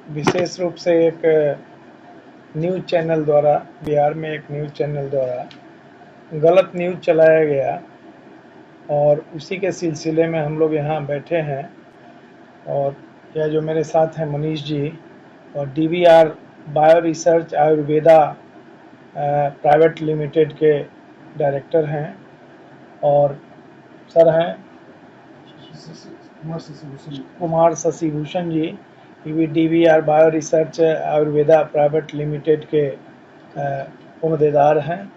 विशेष रूप से एक न्यूज़ चैनल द्वारा, बिहार में एक न्यूज़ चैनल द्वारा गलत न्यूज़ चलाया गया और उसी के सिलसिले में हम लोग यहाँ बैठे हैं। और यह जो मेरे साथ हैं मनीष जी और DVR bio research Ayurveda private limited के डायरेक्टर हैं और सर हैं Kumar Shashibhushan ji, DVR bio research Ayurveda private limited के उम्मीदवार हैं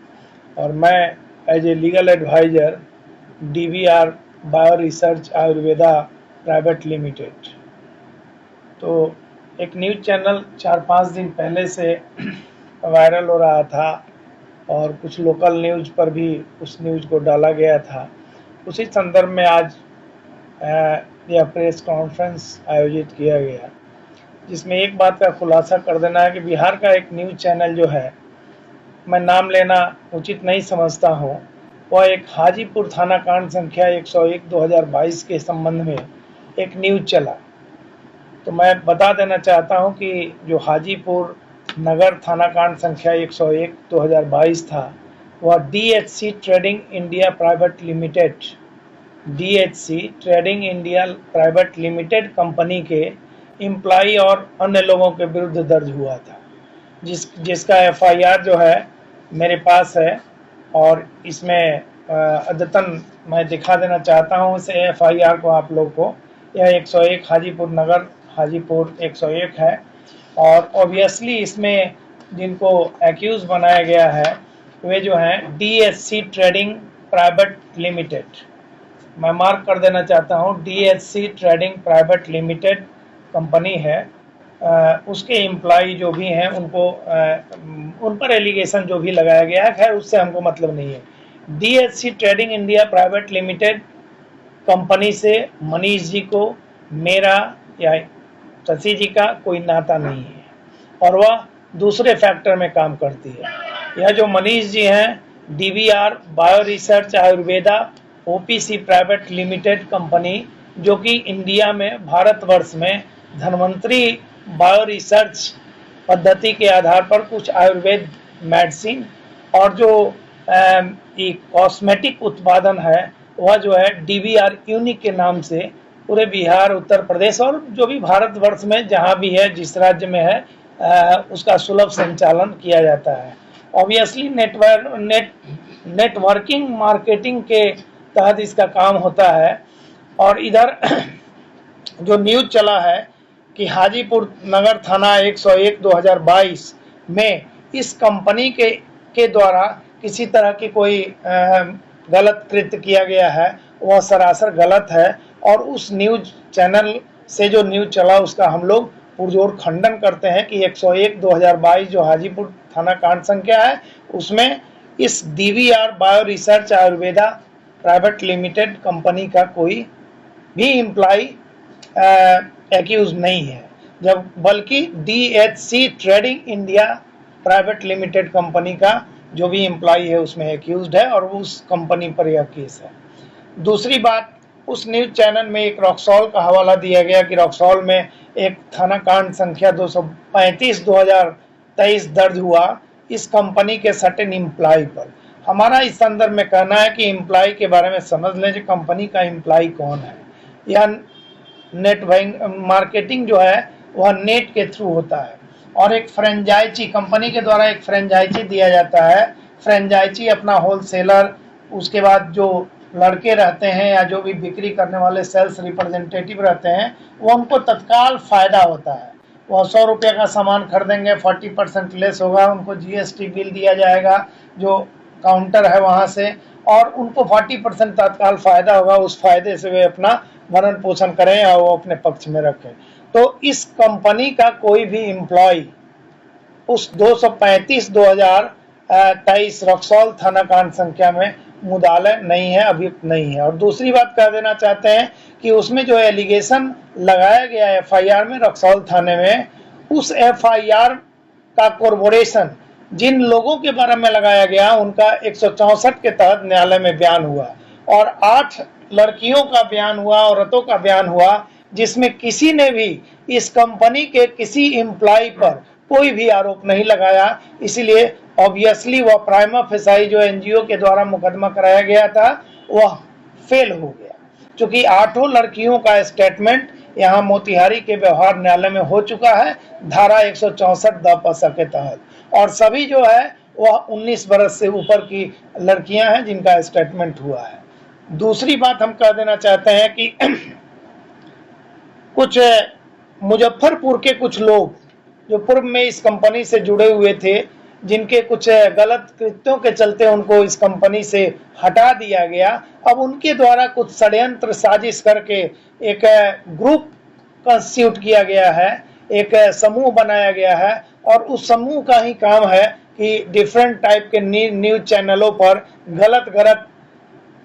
और मैं as a legal advisor DVR bio research Ayurveda private limited. तो एक न्यूज़ चैनल 4-5 दिन पहले से वायरल हो रहा था और कुछ लोकल न्यूज़ पर भी उस न्यूज़ को डाला गया था। उसी संदर्भ में आज यह प्रेस कॉन्फ्रेंस आयोजित किया गया, जिसमें एक बात का खुलासा कर देना है कि बिहार का एक न्यूज़ चैनल जो है, मैं नाम लेना उचित नहीं समझता हूँ, वह एक हाजीपुर थाना कांड संख्या 101/2022 के संबंध में एक न्यूज़ चला। तो मैं बता देना चाहता हूँ कि जो हाजीपुर नगर थाना कांड संख्या 101/2022 था, वह DHC trading India private limited, DHC trading India private limited company के एम्प्लॉई और अन्य लोगों के विरुद्ध दर्ज हुआ था, जिसका FIR जो है मेरे पास है। और इसमें अद्यतन मैं दिखा देना चाहता हूँ इस FIR को आप लोग को। यह 101 हाजीपुर नगर, हाजीपुर 101 है और ऑब्वियसली इसमें जिनको एक्यूज बनाया गया है वे जो हैं DHC ट्रेडिंग प्राइवेट लिमिटेड। मैं मार्क कर देना चाहता हूँ, DHC trading private limited company है। उसके एम्प्लॉई जो भी हैं उनको उन पर एलिगेशन जो भी लगाया गया है, खैर उससे हमको मतलब नहीं है। DHC trading India private limited company से मनीष जी को, मेरा या शशि जी का कोई नाता नहीं है और वह दूसरे फैक्टर में काम करती है। यह जो मनीष जी हैं, DVR bio research Ayurveda OPC private limited company, जो कि इंडिया में, भारतवर्ष में धन्वंतरी बायो रिसर्च पद्धति के आधार पर कुछ आयुर्वेद मेडिसिन और जो कॉस्मेटिक उत्पादन है वह जो है DVR यूनिक के नाम से पूरे बिहार, उत्तर प्रदेश और जो भी भारतवर्ष में जहाँ भी है, जिस राज्य में है, उसका सुलभ संचालन किया जाता है। ऑब्वियसली नेटवर्किंग मार्केटिंग के तहत इसका काम होता है। और इधर जो न्यूज़ चला है कि हाजीपुर नगर थाना 101/2022 में इस कंपनी के द्वारा किसी तरह की कोई गलत कृत्य किया गया है, वह सरासर गलत है और उस न्यूज़ चैनल से जो न्यूज़ चला उसका हम लोग पुरजोर खंडन करते हैं कि 101/2022 जो हाजीपुर थाना कांड संख्या है उसमें इस DVR bio research Ayurveda private limited company का कोई भी एम्प्लॉई एक्यूज नहीं है, जब बल्कि DHC trading India private limited company का जो भी एम्प्लॉई है उसमें एक्यूज्ड है और उस कंपनी पर यह केस है। दूसरी बात, उस न्यूज़ चैनल में एक रॉक्सॉल का हवाला दिया गया कि रॉक्सॉल में एक थाना कांड संख्या 235/2023 दर्ज हुआ इस कंपनी के सर्टेन एम्प्लॉय पर। हमारा इस संदर्भ में कहना है कि एम्प्लॉय के बारे में समझ लें कि कंपनी का एम्प्लॉय कौन है। यह नेट मार्केटिंग जो है वह नेट के थ्रू होता है और एक फ्रेंचाइजी कंपनी के द्वारा एक फ्रेंचाइजी दिया जाता है। फ्रेंचाइजी अपना होलसेलर, उसके बाद जो लड़के रहते हैं या जो भी बिक्री करने वाले सेल्स रिप्रेजेंटेटिव रहते हैं, वो उनको तत्काल फ़ायदा होता है। वह 100 रुपये का सामान खरीदेंगे, 40% लेस होगा, उनको GST बिल दिया जाएगा जो काउंटर है वहाँ से, और उनको 40% तत्काल फ़ायदा होगा। उस फ़ायदे से वे अपना भरण पोषण करें और वो अपने पक्ष में रखें। तो इस कंपनी का कोई भी एम्प्लॉय उस 235/2023 रक्सौल थाना कांड संख्या में मुदाले नहीं है, अभियुक्त नहीं है। और दूसरी बात कह देना चाहते हैं कि उसमें जो एलिगेशन लगाया गया FIR में रक्सौल थाने में, उस FIR का कोर्पोरेशन जिन लोगों के बारे में लगाया गया उनका 164 के तहत न्यायालय में बयान हुआ और 8 लड़कियों का बयान हुआ, औरतों का बयान हुआ जिसमें किसी ने भी इस कंपनी के किसी एम्प्लॉय पर कोई भी आरोप नहीं लगाया। इसलिए ऑब्वियसली वह प्राइमा फेसाई जो एनजीओ के द्वारा मुकदमा कराया गया था वह फेल हो गया, क्योंकि 8 लड़कियों का स्टेटमेंट यहाँ मोतिहारी के व्यवहार न्यायालय में हो चुका है धारा 164 द के तहत, और सभी जो है वह 19 बरस से ऊपर की लड़कियां हैं जिनका स्टेटमेंट हुआ है। दूसरी बात हम कह देना चाहते हैं कि कुछ मुजफ्फरपुर के कुछ लोग जो पूर्व में इस कंपनी से जुड़े हुए थे, जिनके कुछ गलत कृत्यों के चलते उनको इस कंपनी से हटा दिया गया, अब उनके द्वारा कुछ षड्यंत्र साजिश करके एक ग्रुप कंस्टिट्यूट किया गया है, एक समूह बनाया गया है, और उस समूह का ही काम है कि डिफरेंट टाइप के न्यूज चैनलों पर गलत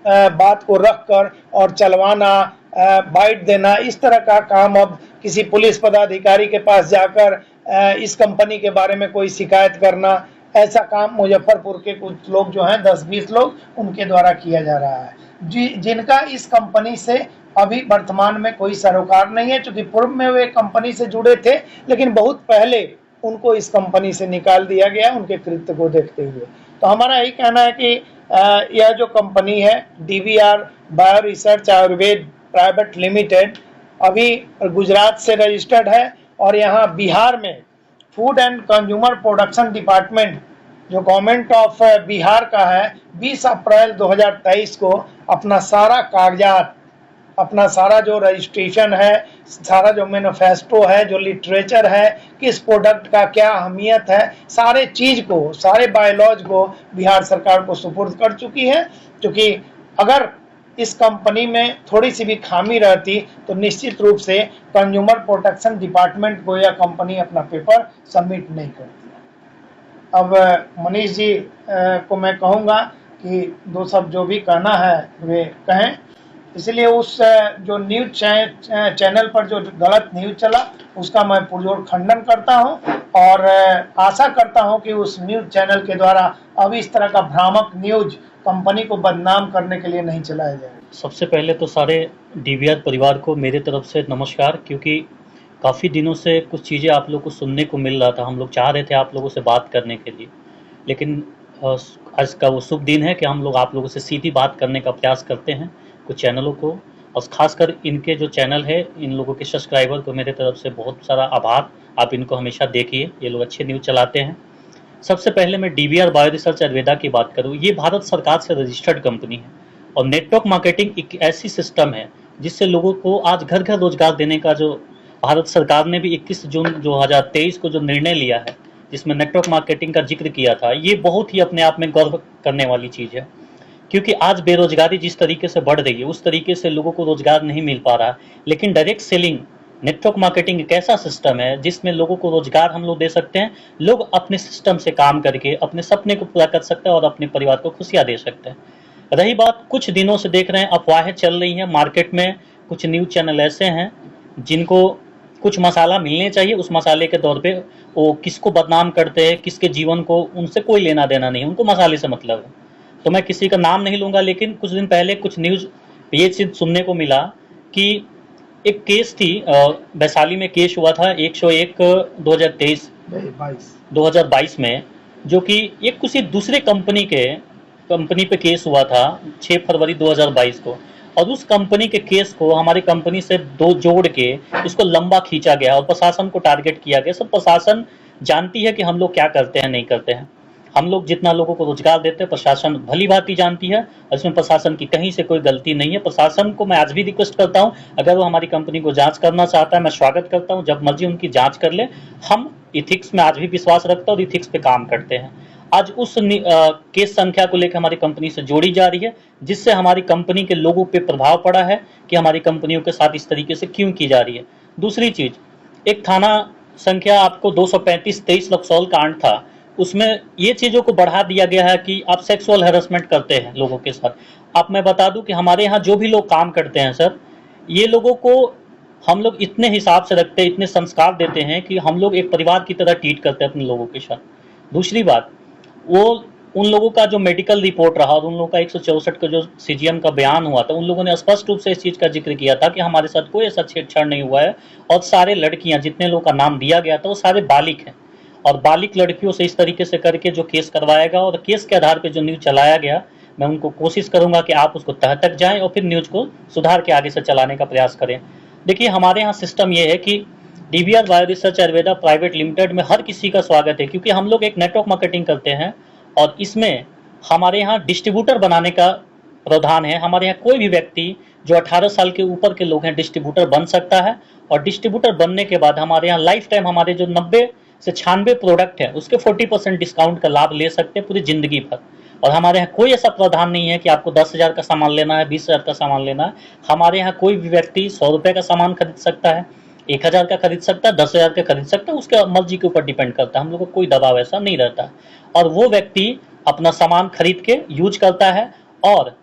बात को रखकर और चलवाना, बाइट देना, इस तरह का काम अब किसी पुलिस पदाधिकारी के पास जाकर इस कंपनी के बारे में कोई शिकायत करना, ऐसा काम मुजफ्फरपुर के कुछ लोग जो हैं 10-20 लोग उनके द्वारा किया जा रहा है, जिनका इस कंपनी से अभी वर्तमान में कोई सरोकार नहीं है, क्योंकि पूर्व में वे कंपनी से जुड़े थे लेकिन बहुत पहले उनको इस कंपनी से निकाल दिया गया उनके कृत्य को देखते हुए। तो हमारा यही कहना है कि यह जो कंपनी है DVR bio research Ayurveda private limited अभी गुजरात से रजिस्टर्ड है, और यहाँ बिहार में food and consumer production department जो गवर्नमेंट ऑफ बिहार का है 20 अप्रैल 2023 को अपना सारा कागजात, अपना सारा जो रजिस्ट्रेशन है, सारा जो मैनिफेस्टो है, जो लिटरेचर है, किस प्रोडक्ट का क्या अहमियत है, सारे चीज को, सारे बायोलॉज को बिहार सरकार को सुपुर्द कर चुकी है। क्योंकि अगर इस कंपनी में थोड़ी सी भी खामी रहती तो निश्चित रूप से कंज्यूमर प्रोटेक्शन डिपार्टमेंट को यह कंपनी अपना पेपर सबमिट नहीं करती। अब मनीष जी को मैं कहूँगा कि 2 शब्द जो भी कहना है वे कहें, इसलिए उस जो न्यूज चैनल पर जो गलत न्यूज चला उसका मैं पुरजोर खंडन करता हूं, और आशा करता हूं कि उस न्यूज चैनल के द्वारा अब इस तरह का भ्रामक न्यूज कंपनी को बदनाम करने के लिए नहीं चलाया जाए। सबसे पहले तो सारे DVR परिवार को मेरे तरफ से नमस्कार, क्योंकि काफ़ी दिनों से कुछ चीज़ें आप लोग को सुनने को मिल रहा था, हम लोग चाह रहे थे आप लोगों से बात करने के लिए, लेकिन आज का वो शुभ दिन है कि हम लोग आप लोगों से सीधी बात करने का प्रयास करते हैं कुछ चैनलों को, और ख़ासकर इनके जो चैनल है इन लोगों के सब्सक्राइबर को मेरे तरफ से बहुत सारा आभार। आप इनको हमेशा देखिए, ये लोग अच्छे न्यूज़ चलाते हैं। सबसे पहले मैं DVR बायो रिसर्च आयुर्वेदा की बात करूँ, ये भारत सरकार से रजिस्टर्ड कंपनी है, और नेटवर्क मार्केटिंग एक ऐसी सिस्टम है जिससे लोगों को आज घर घर रोजगार देने का जो भारत सरकार ने भी 21 जून 2023 को जो निर्णय लिया है जिसमें नेटवर्क मार्केटिंग का जिक्र किया था, ये बहुत ही अपने आप में गर्व करने वाली चीज़ है। क्योंकि आज बेरोजगारी जिस तरीके से बढ़ रही है उस तरीके से लोगों को रोजगार नहीं मिल पा रहा है, लेकिन डायरेक्ट सेलिंग नेटवर्क मार्केटिंग एक ऐसा सिस्टम है जिसमें लोगों को रोजगार हम लोग दे सकते हैं, लोग अपने सिस्टम से काम करके अपने सपने को पूरा कर सकते हैं और अपने परिवार को खुशियां दे सकते हैं। रही बात, कुछ दिनों से देख रहे हैं अफवाहें चल रही हैं मार्केट में, कुछ न्यूज़ चैनल ऐसे हैं जिनको कुछ मसाला मिलने चाहिए, उस मसाले के तौर पे वो किसको बदनाम करते हैं, किसके जीवन को उनसे कोई लेना देना नहीं, उनको मसाले से मतलब है। तो मैं किसी का नाम नहीं लूँगा, लेकिन कुछ दिन पहले कुछ न्यूज़ ये चीज़ सुनने को मिला कि एक केस थी, वैशाली में केस हुआ था 101 2022 में, जो कि एक किसी दूसरे कंपनी पे केस हुआ था 6 फरवरी 2022 को, और उस कंपनी के केस को हमारी कंपनी से दो जोड़ के इसको लंबा खींचा गया और प्रशासन को टारगेट किया गया। सब प्रशासन जानती है कि हम लोग क्या करते हैं नहीं करते हैं, हम लोग जितना लोगों को रोजगार देते हैं प्रशासन भली भांति जानती है, और इसमें प्रशासन की कहीं से कोई गलती नहीं है। प्रशासन को मैं आज भी रिक्वेस्ट करता हूं, अगर वो हमारी कंपनी को जांच करना चाहता है मैं स्वागत करता हूं, जब मर्जी उनकी जांच कर ले। हम इथिक्स में आज भी विश्वास रखते हैं और इथिक्स पे काम करते हैं। आज उस केस संख्या को लेकर हमारी कंपनी से जोड़ी जा रही है, जिससे हमारी कंपनी के लोगों पे प्रभाव पड़ा है कि हमारी कंपनियों के साथ इस तरीके से क्यों की जा रही है। दूसरी चीज, एक थाना संख्या आपको 235-23 लक्सौल कांड था, उसमें ये चीज़ों को बढ़ा दिया गया है कि आप सेक्सुअल हैरेसमेंट करते हैं लोगों के साथ। आप मैं बता दूं कि हमारे यहाँ जो भी लोग काम करते हैं सर, ये लोगों को हम लोग इतने हिसाब से रखते हैं, इतने संस्कार देते हैं कि हम लोग एक परिवार की तरह ट्रीट करते हैं अपने लोगों के साथ। दूसरी बात, वो उन लोगों का जो मेडिकल रिपोर्ट रहा और उन लोगों का 164 का जो सीजीएम का बयान हुआ था, उन लोगों ने स्पष्ट रूप से इस चीज़ का जिक्र किया था कि हमारे साथ कोई ऐसा छेड़छाड़ नहीं हुआ है और सारे लड़कियां, जितने लोगों का नाम दिया गया था वो सारे बालिग हैं और बालिग लड़कियों से इस तरीके से करके जो केस करवाएगा और केस के आधार पर जो न्यूज़ चलाया गया, मैं उनको कोशिश करूंगा कि आप उसको तह तक जाएं और फिर न्यूज़ को सुधार के आगे से चलाने का प्रयास करें। देखिए, हमारे यहाँ सिस्टम ये है कि DBR bio research Ayurveda private limited में हर किसी का स्वागत है, क्योंकि हम लोग एक नेटवर्क मार्केटिंग करते हैं और इसमें हमारे यहाँ डिस्ट्रीब्यूटर बनाने का प्रावधान है। हमारे यहाँ कोई भी व्यक्ति जो 18 साल के ऊपर के लोग हैं डिस्ट्रीब्यूटर बन सकता है और डिस्ट्रीब्यूटर बनने के बाद हमारे यहाँ लाइफ टाइम हमारे जो 90 से 96 प्रोडक्ट है उसके 40% डिस्काउंट का लाभ ले सकते हैं पूरी जिंदगी भर। और हमारे यहाँ कोई ऐसा प्रावधान नहीं है कि आपको 10,000 का सामान लेना है, 20,000 का सामान लेना है। हमारे यहाँ कोई भी व्यक्ति 100 रुपये का सामान खरीद सकता है, 1,000 का खरीद सकता है, 10,000 का खरीद सकता है, उसके मर्जी के ऊपर डिपेंड करता है। हम लोग को कोई दबाव ऐसा नहीं रहता है और वो व्यक्ति अपना सामान खरीद के यूज करता है और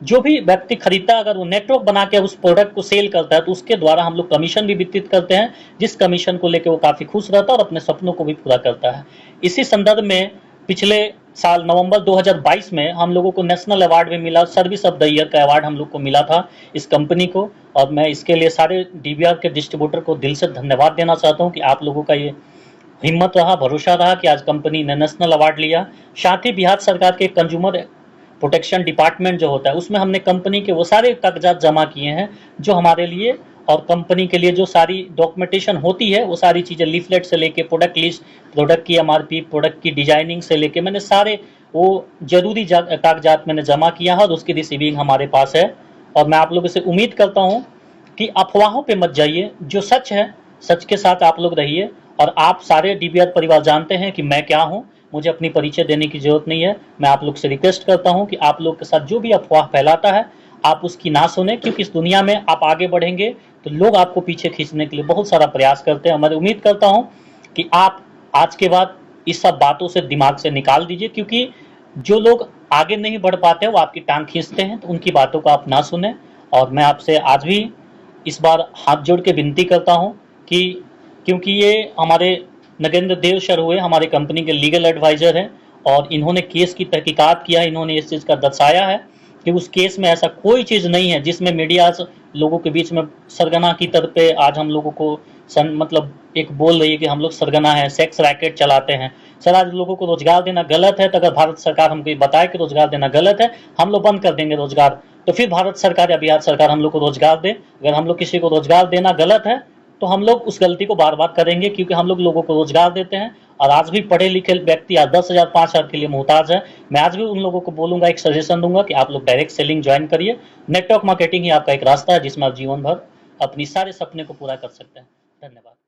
जो भी व्यक्ति खरीदता है अगर वो नेटवर्क बना के उस प्रोडक्ट को सेल करता है तो उसके द्वारा हम लोग कमीशन भी वितरित करते हैं, जिस कमीशन को लेकर वो काफ़ी खुश रहता है और अपने सपनों को भी पूरा करता है। इसी संदर्भ में पिछले साल नवंबर 2022 में हम लोगों को नेशनल अवार्ड भी मिला, सर्विस ऑफ द ईयर का अवार्ड हम लोग को मिला था इस कंपनी को और मैं इसके लिए सारे डीबीआर के डिस्ट्रीब्यूटर को दिल से धन्यवाद देना चाहता हूँ कि आप लोगों का ये हिम्मत रहा, भरोसा रहा कि आज कंपनी ने नेशनल अवार्ड लिया। साथ ही बिहार सरकार के कंज्यूमर प्रोटेक्शन डिपार्टमेंट जो होता है उसमें हमने कंपनी के वो सारे कागजात जमा किए हैं जो हमारे लिए और कंपनी के लिए जो सारी डॉक्यूमेंटेशन होती है वो सारी चीज़ें लीफलेट से लेके प्रोडक्ट लिस्ट, प्रोडक्ट की एमआरपी, प्रोडक्ट की डिजाइनिंग से लेके मैंने सारे वो जरूरी कागजात मैंने जमा किया है और उसकी रिसीविंग हमारे पास है। और मैं आप लोगों से उम्मीद करता हूँ कि अफवाहों पे मत जाइए, जो सच है सच के साथ आप लोग रहिए। और आप सारे डीबीआर परिवार जानते हैं कि मैं क्या हूँ, मुझे अपनी परिचय देने की जरूरत नहीं है। मैं आप लोग से रिक्वेस्ट करता हूँ कि आप लोग के साथ जो भी अफवाह फैलाता है आप उसकी ना सुने, क्योंकि इस दुनिया में आप आगे बढ़ेंगे तो लोग आपको पीछे खींचने के लिए बहुत सारा प्रयास करते हैं। मैं उम्मीद करता हूँ कि आप आज के बाद इस सब बातों से दिमाग से निकाल दीजिए, क्योंकि जो लोग आगे नहीं बढ़ पाते वो आपकी टांग खींचते हैं, तो उनकी बातों को आप ना सुने। और मैं आपसे आज भी इस बार हाथ जोड़ के विनती करता हूँ कि क्योंकि ये हमारे नगेंद्र देव सर हुए, हमारे कंपनी के लीगल एडवाइज़र हैं और इन्होंने केस की तहकीकात किया, इन्होंने इस चीज़ का दर्शाया है कि उस केस में ऐसा कोई चीज़ नहीं है जिसमें मीडिया लोगों के बीच में सरगना की तरफ पे आज हम लोगों को मतलब एक बोल रही है कि हम लोग सरगना है, सेक्स रैकेट चलाते हैं। सर, आज लोगों को रोजगार देना गलत है, तो अगर भारत सरकार हमको बताए कि रोजगार देना गलत है, हम लोग बंद कर देंगे रोजगार, तो फिर भारत सरकार या बिहार सरकार हम लोग को रोजगार दे। अगर हम लोग किसी को रोजगार देना गलत है तो हम लोग उस गलती को बार बार करेंगे, क्योंकि हम लोग लोगों को रोजगार देते हैं और आज भी पढ़े लिखे व्यक्ति आज 10,000 5,000 के लिए मोहताज है। मैं आज भी उन लोगों को बोलूंगा, एक सजेशन दूंगा कि आप लोग डायरेक्ट सेलिंग ज्वाइन करिए। नेटवर्क मार्केटिंग ही आपका एक रास्ता है जिसमें आप जीवन भर अपनी सारे सपने को पूरा कर सकते हैं। धन्यवाद।